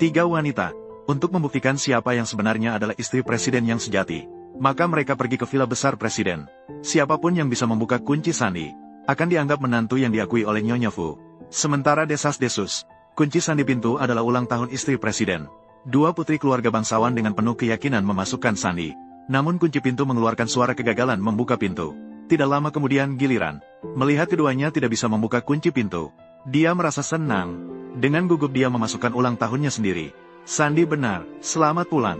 Tiga wanita. Untuk membuktikan siapa yang sebenarnya adalah istri presiden yang sejati, maka mereka pergi ke villa besar presiden. Siapapun yang bisa membuka kunci sandi, akan dianggap menantu yang diakui oleh Nyonya Fu. Sementara desas-desus, kunci sandi pintu adalah ulang tahun istri presiden. Dua putri keluarga bangsawan dengan penuh keyakinan memasukkan sandi. Namun kunci pintu mengeluarkan suara kegagalan membuka pintu. Tidak lama kemudian giliran. Melihat keduanya tidak bisa membuka kunci pintu, dia merasa senang. Dengan gugup dia memasukkan ulang tahunnya sendiri. Sandi benar, selamat pulang.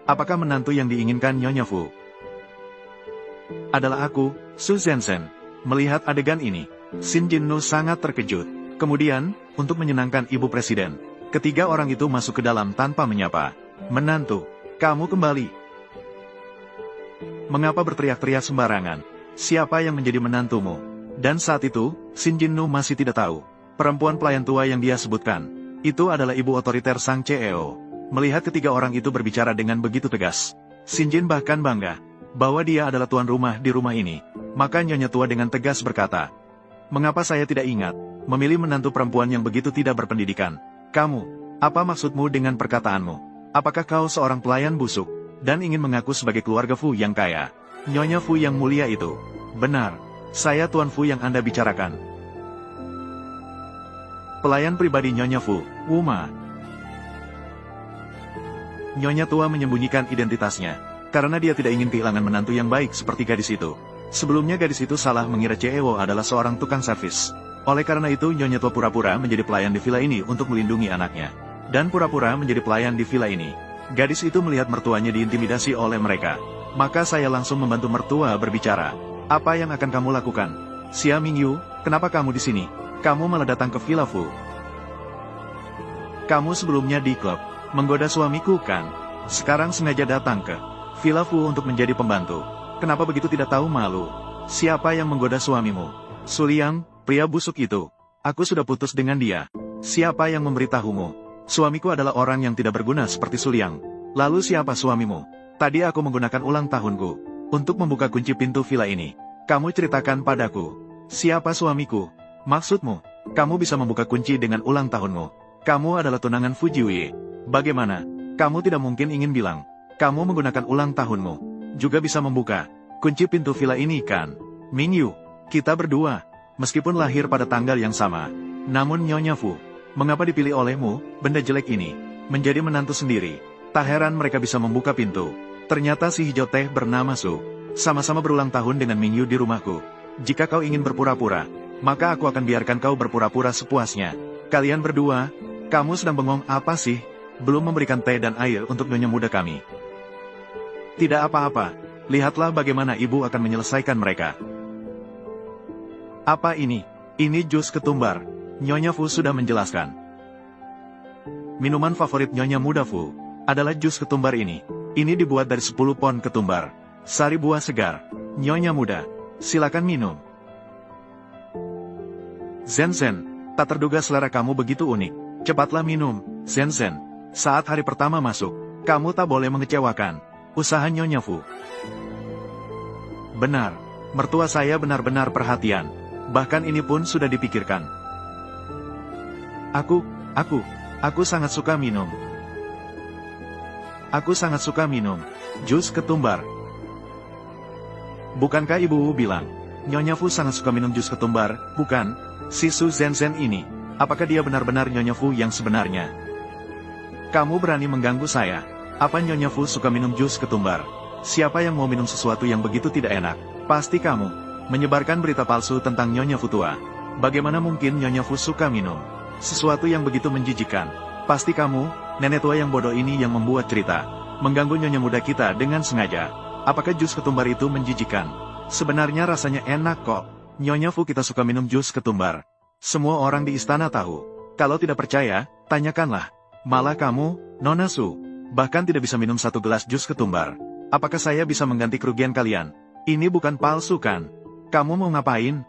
Apakah menantu yang diinginkan Nyonya Fu? Adalah aku, Su Zhenzen. Melihat adegan ini, Xin Jinnu sangat terkejut. Kemudian, untuk menyenangkan ibu presiden, ketiga orang itu masuk ke dalam tanpa menyapa. Menantu, kamu kembali. Mengapa berteriak-teriak sembarangan? Siapa yang menjadi menantumu? Dan saat itu, Xin Jinnu masih tidak tahu. Perempuan pelayan tua yang dia sebutkan, itu adalah ibu otoriter Sang CEO. Melihat ketiga orang itu berbicara dengan begitu tegas, Xin Jin bahkan bangga bahwa dia adalah tuan rumah di rumah ini. Maka Nyonya tua dengan tegas berkata, "Mengapa saya tidak ingat memilih menantu perempuan yang begitu tidak berpendidikan? Kamu, apa maksudmu dengan perkataanmu? Apakah kau seorang pelayan busuk dan ingin mengaku sebagai keluarga Fu yang kaya?" Nyonya Fu yang mulia itu, "Benar, saya Tuan Fu yang Anda bicarakan." Pelayan pribadi Nyonya Fu, Wuma. Nyonya tua menyembunyikan identitasnya, karena dia tidak ingin kehilangan menantu yang baik seperti gadis itu. Sebelumnya gadis itu salah mengira CEO adalah seorang tukang servis. Oleh karena itu Nyonya tua pura-pura menjadi pelayan di villa ini untuk melindungi anaknya. Dan pura-pura menjadi pelayan di villa ini. Gadis itu melihat mertuanya diintimidasi oleh mereka. Maka saya langsung membantu mertua berbicara. "Apa yang akan kamu lakukan? Xia Mingyu, kenapa kamu di sini? Kamu malah datang ke Villa Fu. Kamu sebelumnya di klub, menggoda suamiku kan? Sekarang sengaja datang ke Villa Fu untuk menjadi pembantu. Kenapa begitu tidak tahu malu? Siapa yang menggoda suamimu? Su Liang, pria busuk itu. Aku sudah putus dengan dia. Siapa yang memberitahumu? Suamiku adalah orang yang tidak berguna seperti Su Liang. Lalu siapa suamimu? Tadi aku menggunakan ulang tahunku untuk membuka kunci pintu villa ini. Kamu ceritakan padaku. Siapa suamiku? Maksudmu, kamu bisa membuka kunci dengan ulang tahunmu. Kamu adalah tunangan Fujiwei. Bagaimana? Kamu tidak mungkin ingin bilang, kamu menggunakan ulang tahunmu juga bisa membuka kunci pintu villa ini kan? Mingyu, kita berdua, meskipun lahir pada tanggal yang sama. Namun Nyonya Fu, mengapa dipilih olehmu, benda jelek ini, menjadi menantu sendiri? Tak heran mereka bisa membuka pintu. Ternyata si hijau teh bernama Su. Sama-sama berulang tahun dengan Mingyu di rumahku. Jika kau ingin berpura-pura, maka aku akan biarkan kau berpura-pura sepuasnya. Kalian berdua, kamu sedang bengong apa sih? Belum memberikan teh dan air untuk nyonya muda kami. Tidak apa-apa, lihatlah bagaimana ibu akan menyelesaikan mereka. Apa ini? Ini jus ketumbar. Nyonya Fu sudah menjelaskan. Minuman favorit nyonya muda Fu adalah jus ketumbar ini. Ini dibuat dari 10 pon ketumbar. Sari buah segar. Nyonya muda, silakan minum. Zhenzen, tak terduga selera kamu begitu unik. Cepatlah minum, Zhenzen. Saat hari pertama masuk, kamu tak boleh mengecewakan. Usaha Nyonya Fu. Benar, mertua saya benar-benar perhatian. Bahkan ini pun sudah dipikirkan. Aku sangat suka minum. Aku sangat suka minum jus ketumbar. Bukankah ibu bilang, Nyonya Fu sangat suka minum jus ketumbar, bukan? Si Su Zhenzen ini, apakah dia benar-benar Nyonya Fu yang sebenarnya? Kamu berani mengganggu saya? Apa Nyonya Fu suka minum jus ketumbar? Siapa yang mau minum sesuatu yang begitu tidak enak? Pasti kamu menyebarkan berita palsu tentang Nyonya Fu tua. Bagaimana mungkin Nyonya Fu suka minum sesuatu yang begitu menjijikan? Pasti kamu, nenek tua yang bodoh ini yang membuat cerita, mengganggu nyonya muda kita dengan sengaja. Apakah jus ketumbar itu menjijikan? Sebenarnya rasanya enak kok. Nyonya Fu kita suka minum jus ketumbar. Semua orang di istana tahu. Kalau tidak percaya, tanyakanlah. Malah kamu, Nona Su, bahkan tidak bisa minum 1 gelas jus ketumbar. Apakah saya bisa mengganti kerugian kalian? Ini bukan palsu kan? Kamu mau ngapain?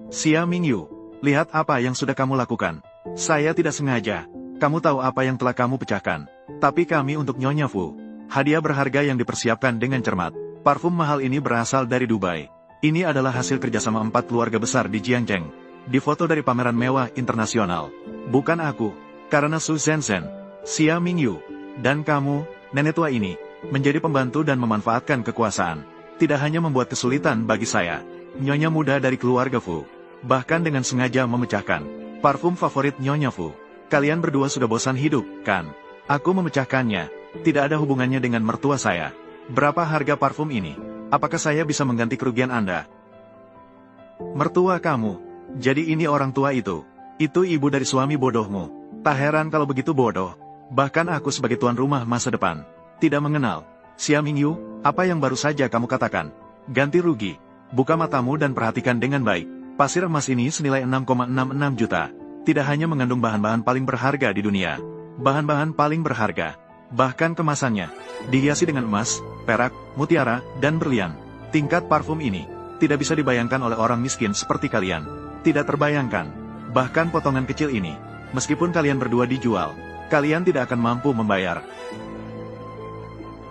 Xia Mingyu, lihat apa yang sudah kamu lakukan. Saya tidak sengaja. Kamu tahu apa yang telah kamu pecahkan. Tapi kami untuk Nyonya Fu. Hadiah berharga yang dipersiapkan dengan cermat. Parfum mahal ini berasal dari Dubai. Ini adalah hasil kerjasama 4 keluarga besar di Jiangzheng. Difoto dari pameran mewah internasional. Bukan aku, karena Su Zhenzen, Xia Mingyu, dan kamu, nenek tua ini, menjadi pembantu dan memanfaatkan kekuasaan. Tidak hanya membuat kesulitan bagi saya, Nyonya muda dari keluarga Fu, bahkan dengan sengaja memecahkan parfum favorit Nyonya Fu. Kalian berdua sudah bosan hidup, kan? Aku memecahkannya, tidak ada hubungannya dengan mertua saya. Berapa harga parfum ini? Apakah saya bisa mengganti kerugian Anda? Mertua kamu, jadi ini orang tua itu ibu dari suami bodohmu. Tak heran kalau begitu bodoh. Bahkan aku sebagai tuan rumah masa depan tidak mengenal. Xia Mingyu, apa yang baru saja kamu katakan? Ganti rugi. Buka matamu dan perhatikan dengan baik. Pasir emas ini senilai 6,66 juta. Tidak hanya mengandung bahan-bahan paling berharga di dunia. Bahan-bahan paling berharga. Bahkan kemasannya dihiasi dengan emas, perak, mutiara, dan berlian. Tingkat parfum ini tidak bisa dibayangkan oleh orang miskin seperti kalian. Tidak terbayangkan. Bahkan potongan kecil ini, meskipun kalian berdua dijual, kalian tidak akan mampu membayar.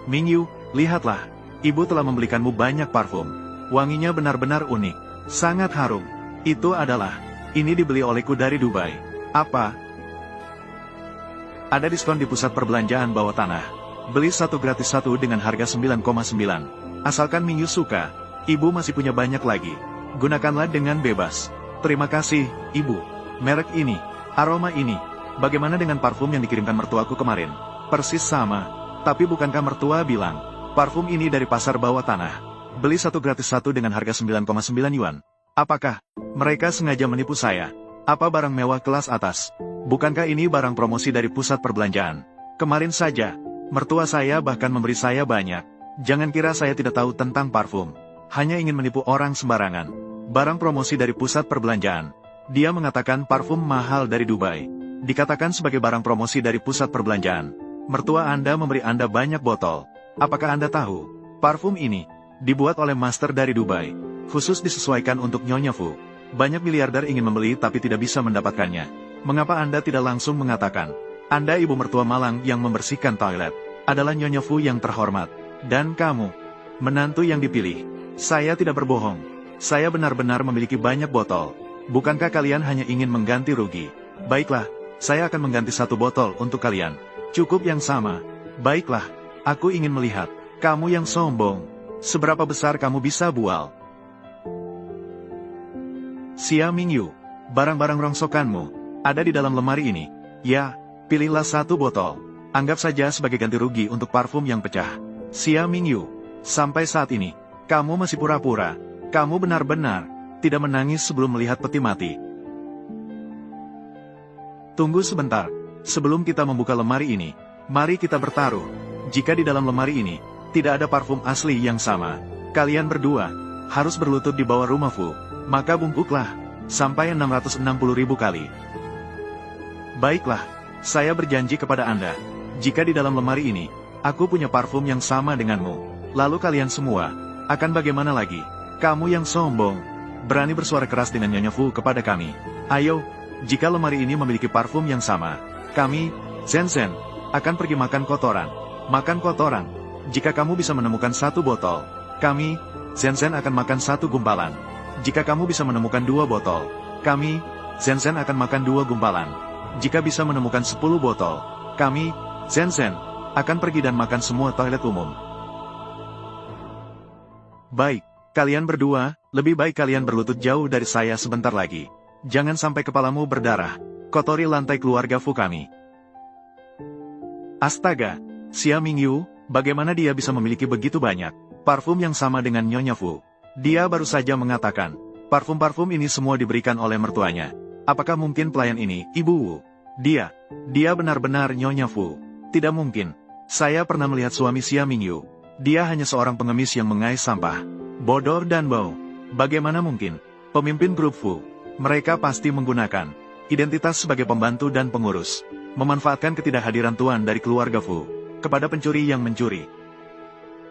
Mingyu, lihatlah. Ibu telah membelikanmu banyak parfum. Wanginya benar-benar unik. Sangat harum. Itu adalah, ini dibeli olehku dari Dubai. Apa? Ada diskon di pusat perbelanjaan bawah tanah. Beli satu gratis satu dengan harga 9,9. Asalkan Mingyu suka, ibu masih punya banyak lagi. Gunakanlah dengan bebas. Terima kasih, ibu. Merek ini, aroma ini. Bagaimana dengan parfum yang dikirimkan mertuaku kemarin? Persis sama. Tapi bukankah mertua bilang, parfum ini dari pasar bawah tanah. Beli satu gratis satu dengan harga 9,9 yuan. Apakah mereka sengaja menipu saya? Apa barang mewah kelas atas? Bukankah ini barang promosi dari pusat perbelanjaan? Kemarin saja, mertua saya bahkan memberi saya banyak. Jangan kira saya tidak tahu tentang parfum. Hanya ingin menipu orang sembarangan. Barang promosi dari pusat perbelanjaan. Dia mengatakan parfum mahal dari Dubai. Dikatakan sebagai barang promosi dari pusat perbelanjaan. Mertua Anda memberi Anda banyak botol. Apakah Anda tahu? Parfum ini dibuat oleh master dari Dubai, khusus disesuaikan untuk Nyonya Fu. Banyak miliarder ingin membeli tapi tidak bisa mendapatkannya. Mengapa Anda tidak langsung mengatakan, Anda ibu mertua malang yang membersihkan toilet, adalah Nyonya Fu yang terhormat, dan kamu, menantu yang dipilih. Saya tidak berbohong. Saya benar-benar memiliki banyak botol. Bukankah kalian hanya ingin mengganti rugi? Baiklah, saya akan mengganti satu botol untuk kalian. Cukup yang sama. Baiklah, aku ingin melihat, kamu yang sombong. Seberapa besar kamu bisa bual? Xia Mingyu, barang-barang rongsokanmu ada di dalam lemari ini. Ya, pilihlah satu botol. Anggap saja sebagai ganti rugi untuk parfum yang pecah. Xia Mingyu, sampai saat ini, kamu masih pura-pura. Kamu benar-benar tidak menangis sebelum melihat peti mati. Tunggu sebentar. Sebelum kita membuka lemari ini, mari kita bertaruh. Jika di dalam lemari ini tidak ada parfum asli yang sama, kalian berdua harus berlutut di bawah rumah Fu. Maka bungkuklah sampai 660.000 kali. Baiklah, saya berjanji kepada Anda, jika di dalam lemari ini aku punya parfum yang sama denganmu, lalu kalian semua akan bagaimana lagi? Kamu yang sombong, berani bersuara keras dengan Nyonya Fu kepada kami. Ayo, jika lemari ini memiliki parfum yang sama, kami, Zhenzen, akan pergi makan kotoran. Makan kotoran. Jika kamu bisa menemukan satu botol, kami, Zhenzen akan makan satu gumpalan. Jika kamu bisa menemukan 2 botol, kami, Zhenzen akan makan 2 gumpalan. Jika bisa menemukan 10 botol, kami, Zhenzen, akan pergi dan makan semua toilet umum. Baik, kalian berdua, lebih baik kalian berlutut jauh dari saya sebentar lagi. Jangan sampai kepalamu berdarah. Kotori lantai keluarga Fu kami. Astaga, Xia Mingyu, bagaimana dia bisa memiliki begitu banyak parfum yang sama dengan Nyonya Fu? Dia baru saja mengatakan, parfum-parfum ini semua diberikan oleh mertuanya. Apakah mungkin pelayan ini, Ibu Wu? Dia benar-benar Nyonya Fu. Tidak mungkin. Saya pernah melihat suami Xia Mingyu. Dia hanya seorang pengemis yang mengais sampah. Bodoh dan bau. Bagaimana mungkin? Pemimpin grup Fu. Mereka pasti menggunakan identitas sebagai pembantu dan pengurus. Memanfaatkan ketidakhadiran tuan dari keluarga Fu kepada pencuri yang mencuri.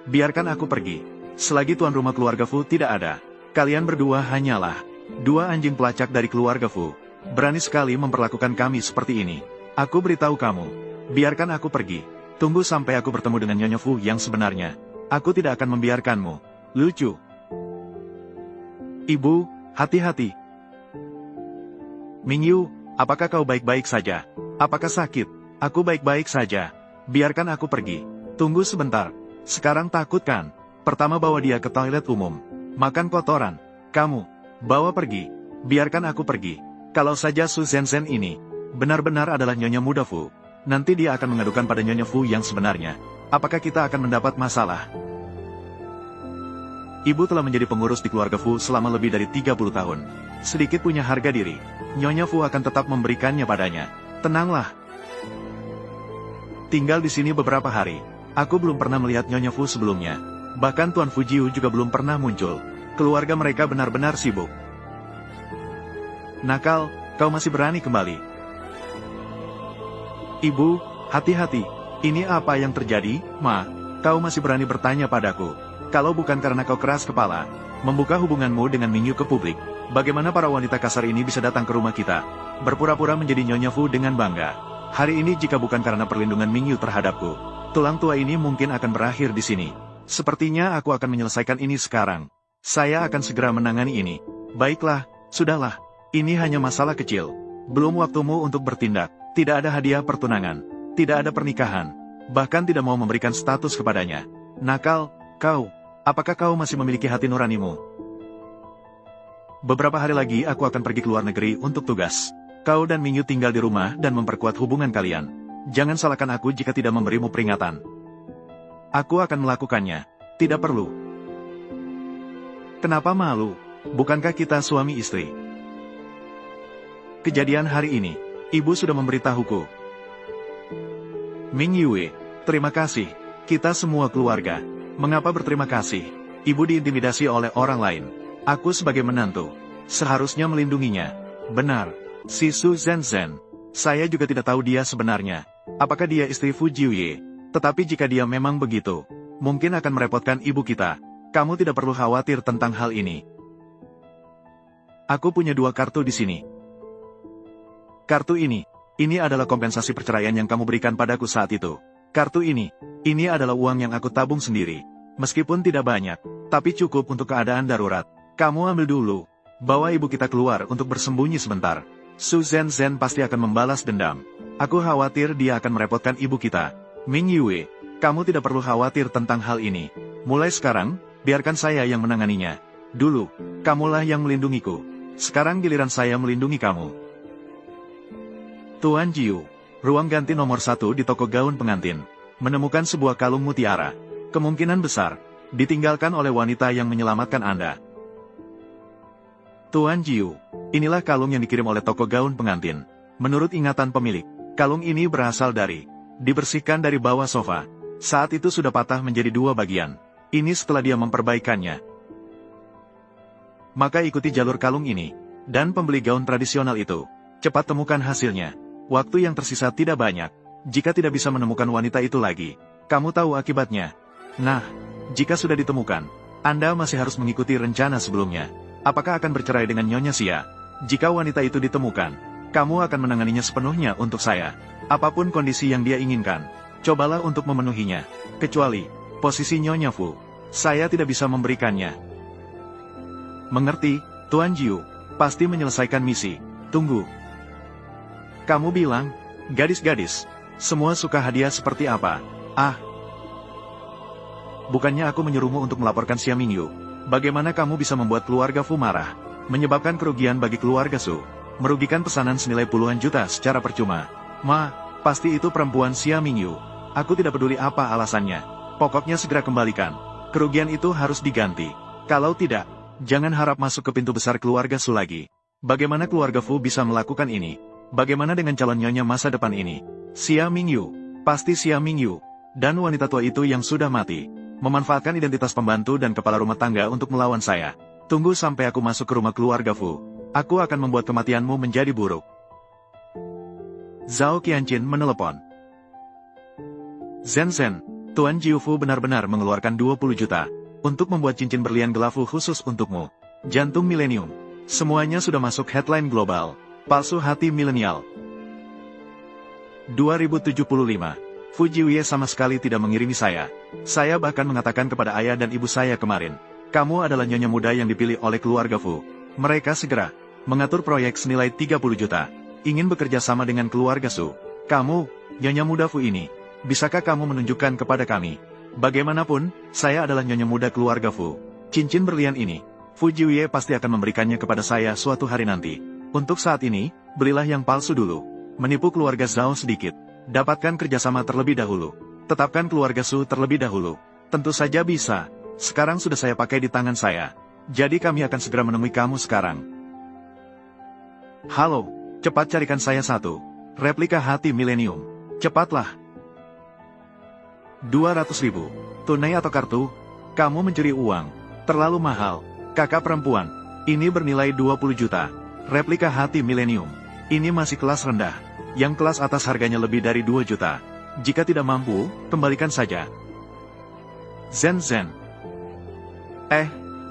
Biarkan aku pergi. Selagi tuan rumah keluarga Fu tidak ada, kalian berdua hanyalah 2 anjing pelacak dari keluarga Fu. Berani sekali memperlakukan kami seperti ini. Aku beritahu kamu, biarkan aku pergi. Tunggu sampai aku bertemu dengan Nyonya Fu yang sebenarnya. Aku tidak akan membiarkanmu. Lucu. Ibu, hati-hati. Mingyu, Apakah kau baik-baik saja? Apakah sakit? Aku baik-baik saja. Biarkan aku pergi. Tunggu sebentar. Sekarang takut kan? Pertama bawa dia ke toilet umum. Makan kotoran. Kamu. Bawa pergi. Biarkan aku pergi. Kalau saja Su Zenzhen ini benar-benar adalah Nyonya Muda Fu, nanti dia akan mengadukan pada Nyonya Fu yang sebenarnya. Apakah kita akan mendapat masalah? Ibu telah menjadi pengurus di keluarga Fu selama lebih dari 30 tahun. Sedikit punya harga diri. Nyonya Fu akan tetap memberikannya padanya. Tenanglah. Tinggal di sini beberapa hari. Aku belum pernah melihat Nyonya Fu sebelumnya. Bahkan Tuan Fujiu juga belum pernah muncul. Keluarga mereka benar-benar sibuk. Nakal, kau masih berani kembali. Ibu, hati-hati. Ini apa yang terjadi, Ma? Kau masih berani bertanya padaku. Kalau bukan karena kau keras kepala, membuka hubunganmu dengan Mingyu ke publik, bagaimana para wanita kasar ini bisa datang ke rumah kita, berpura-pura menjadi Nyonya Fu dengan bangga? Hari ini jika bukan karena perlindungan Mingyu terhadapku, tulang tua ini mungkin akan berakhir di sini. Sepertinya aku akan menyelesaikan ini sekarang. Saya akan segera menangani ini. Baiklah, sudahlah. Ini hanya masalah kecil. Belum waktumu untuk bertindak. Tidak ada hadiah pertunangan. Tidak ada pernikahan. Bahkan tidak mau memberikan status kepadanya. Nakal, kau. Apakah kau masih memiliki hati nuranimu? Beberapa hari lagi aku akan pergi ke luar negeri untuk tugas. Kau dan Mingyu tinggal di rumah dan memperkuat hubungan kalian. Jangan salahkan aku jika tidak memberimu peringatan. Aku akan melakukannya. Tidak perlu. Kenapa malu? Bukankah kita suami istri? Kejadian hari ini, ibu sudah memberitahuku. Ming Yue, terima kasih. Kita semua keluarga. Mengapa berterima kasih? Ibu diintimidasi oleh orang lain. Aku sebagai menantu, seharusnya melindunginya. Benar, si Su Zenzhen. Saya juga tidak tahu dia sebenarnya. Apakah dia istri Fu Jiuye? Tetapi jika dia memang begitu, mungkin akan merepotkan ibu kita. Kamu tidak perlu khawatir tentang hal ini. Aku punya 2 kartu di sini. Kartu ini adalah kompensasi perceraian yang kamu berikan padaku saat itu. Kartu ini adalah uang yang aku tabung sendiri. Meskipun tidak banyak, tapi cukup untuk keadaan darurat. Kamu ambil dulu. Bawa ibu kita keluar untuk bersembunyi sebentar. Su Zenzhen pasti akan membalas dendam. Aku khawatir dia akan merepotkan ibu kita. Ming Yue, kamu tidak perlu khawatir tentang hal ini. Mulai sekarang, biarkan saya yang menanganinya. Dulu, kamulah yang melindungiku. Sekarang giliran saya melindungi kamu. Tuan Jiu, ruang ganti nomor 1 di toko gaun pengantin. Menemukan sebuah kalung mutiara. Kemungkinan besar, ditinggalkan oleh wanita yang menyelamatkan Anda. Tuan Jiu, inilah kalung yang dikirim oleh toko gaun pengantin. Menurut ingatan pemilik, kalung ini berasal dari, dibersihkan dari bawah sofa. Saat itu sudah patah menjadi 2 bagian. Ini setelah dia memperbaikannya. Maka ikuti jalur kalung ini, dan pembeli gaun tradisional itu. Cepat temukan hasilnya. Waktu yang tersisa tidak banyak. Jika tidak bisa menemukan wanita itu lagi, kamu tahu akibatnya. Nah, jika sudah ditemukan, Anda masih harus mengikuti rencana sebelumnya. Apakah akan bercerai dengan Nyonya Xia? Jika wanita itu ditemukan, kamu akan menanganinya sepenuhnya untuk saya. Apapun kondisi yang dia inginkan, cobalah untuk memenuhinya. Kecuali posisi Nyonya Fu, saya tidak bisa memberikannya. Mengerti, Tuan Jiu? Pasti menyelesaikan misi. Tunggu. Kamu bilang, gadis-gadis, semua suka hadiah seperti apa? Ah. Bukannya aku menyuruhmu untuk melaporkan Xia Mingyu. Bagaimana kamu bisa membuat keluarga Fu marah? Menyebabkan kerugian bagi keluarga Su. Merugikan pesanan senilai puluhan juta secara percuma. Ma, pasti itu perempuan Xia Mingyu. Aku tidak peduli apa alasannya. Pokoknya segera kembalikan. Kerugian itu harus diganti. Kalau tidak, jangan harap masuk ke pintu besar keluarga Su lagi. Bagaimana keluarga Fu bisa melakukan ini? Bagaimana dengan calon nyonya masa depan ini? Xia Mingyu, pasti Xia Mingyu, dan wanita tua itu yang sudah mati, memanfaatkan identitas pembantu dan kepala rumah tangga untuk melawan saya. Tunggu sampai aku masuk ke rumah keluarga Fu. Aku akan membuat kematianmu menjadi buruk. Zhao Qianqin menelepon. Zenzhen, Tuan Jiu Fu benar-benar mengeluarkan 20 juta untuk membuat cincin berlian gelafu khusus untukmu. Jantung milenium. Semuanya sudah masuk headline global. Palsu hati milenial. 2075. Fu Jiuye sama sekali tidak mengirimi saya. Saya bahkan mengatakan kepada ayah dan ibu saya kemarin, kamu adalah nyonya muda yang dipilih oleh keluarga Fu. Mereka segera mengatur proyek senilai 30 juta. ingin bekerja sama dengan keluarga Su. Kamu, Nyonya Muda Fu ini, bisakah kamu menunjukkan kepada kami? Bagaimanapun, saya adalah Nyonya Muda keluarga Fu. Cincin berlian ini, Fu Jiwie pasti akan memberikannya kepada saya suatu hari nanti. Untuk saat ini, belilah yang palsu dulu. Menipu keluarga Zhao sedikit. Dapatkan kerjasama terlebih dahulu. Tetapkan keluarga Su terlebih dahulu. Tentu saja bisa. Sekarang sudah saya pakai di tangan saya. Jadi kami akan segera menemui kamu sekarang. Halo, cepat carikan saya satu replika hati milenium. Cepatlah. 200.000. Tunai atau kartu? Kamu mencuri uang. Terlalu mahal. Kakak perempuan, ini bernilai 20 juta. Replika hati milenium. Ini masih kelas rendah. Yang kelas atas harganya lebih dari 2 juta. Jika tidak mampu, kembalikan saja. Zen Zen.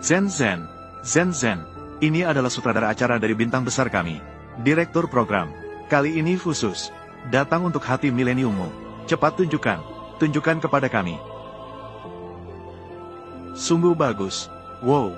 Zen Zen. Zen Zen. Ini adalah sutradara acara dari bintang besar kami. Direktur program. Kali ini khusus. Datang untuk hati mileniummu. Cepat tunjukkan. Tunjukkan kepada kami. Sungguh bagus. Wow.